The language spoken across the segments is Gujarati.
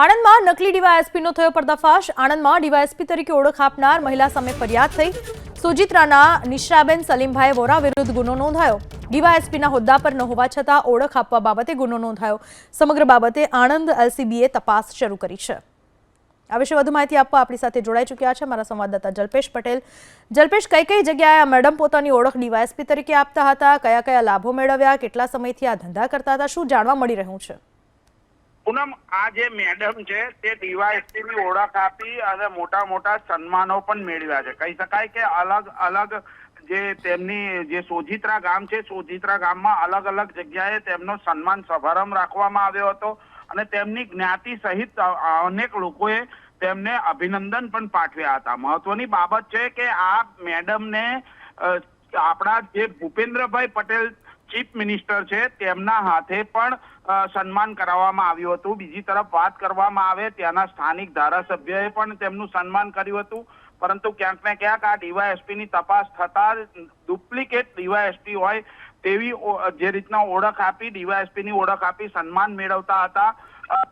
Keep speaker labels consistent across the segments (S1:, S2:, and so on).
S1: આણંદમાં નકલી ડીવાયએસપીનો થયો પર્દાફાશ। આણંદમાં ડીવાયએસપી તરીકે ઓળખ આપનાર મહિલા સામે ફરિયાદ થઈ। સોજિત્રાના નિશ્રાબેન સલીમભાઈ વોરા વિરુદ્ધ ગુનો નોંધાયો। ડીવાયએસપીના હોદ્દા પર ન હોવા છતાં ઓળખ આપવા બાબતે ગુનો નોંધાયો। સમગ્ર બાબતે આણંદ એલસીબીએ તપાસ શરૂ કરી છે। આ વિશે વધુ માહિતી આપવા આપણી સાથે જોડાઈ ચૂક્યા છે મારા સંવાદદાતા જલ્પેશ પટેલ। જલ્પેશ, કઈ કઈ જગ્યાએ આ મેડમ પોતાની ઓળખ ડીવાયએસપી તરીકે આપતા હતા, કયા કયા લાભો મેળવ્યા, કેટલા સમયથી આ ધંધા કરતા હતા, શું જાણવા મળી રહ્યું છે?
S2: પૂનમ, આ જે મેડમ છે તે ડીવાયએસપી ની ઓળખ આપી અને મોટા મોટા સન્માનો પણ મેળવ્યા છે। કહી શકાય કે અલગ અલગ જે તેમની જે સોજિત્રા ગામ છે, સોજિત્રા ગામમાં અલગ અલગ જગ્યાએ તેમનો સન્માન સમારંભ રાખવામાં આવ્યો હતો અને તેમની જ્ઞાતિ સહિત અનેક લોકોએ તેમને અભિનંદન પણ પાઠવ્યા હતા। મહત્વની બાબત છે કે આ મેડમને આપણા જે ભૂપેન્દ્રભાઈ પટેલ ચીફ મિનિસ્ટર છે તેમના હાથે પણ સન્માન કરાવવામાં આવ્યું હતું। બીજી તરફ વાત કરવામાં આવે ત્યાંના સ્થાનિક ધારાસભ્યએ પણ તેમનું સન્માન કર્યું હતું, પરંતુ ક્યાંક ને ક્યાંક આ ડીવાયએસપી ની તપાસ થતા ડુપ્લિકેટ ડીવાયએસપી હોય તેવી જે રીતના ઓળખ આપી, ડીવાયએસપી ની ઓળખ આપી સન્માન મેળવતા હતા।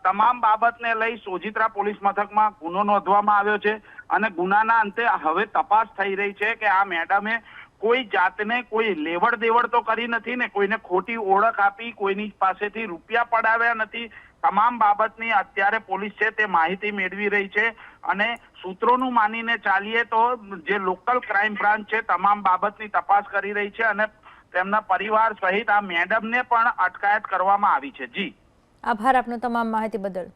S2: તમામ બાબતને લઈ સોજિત્રા પોલીસ મથકમાં ગુનો નોંધવામાં આવ્યો છે અને ગુનાના અંતે હવે તપાસ થઈ રહી છે કે આ મેડમે કોઈ જાતને કોઈ લેવડ દેવડ તો કરી નથી ને, કોઈને ખોટી ઓળખ આપી, કોઈની પાસેથી રૂપિયા પડાવ્યા નથી। તમામ બાબતની અત્યારે પોલીસ છે તે માહિતી મેળવી રહી છે અને સૂત્રોનું માનીને ચાલીએ તો જે લોકલ ક્રાઇમ બ્રાન્ચ છે તમામ બાબતની તપાસ કરી રહી છે અને તેમના પરિવાર સહિત આ મેડમને પણ અટકાયત કરવામાં આવી છે। જી,
S1: આભાર આપનો તમામ માહિતી બદલ।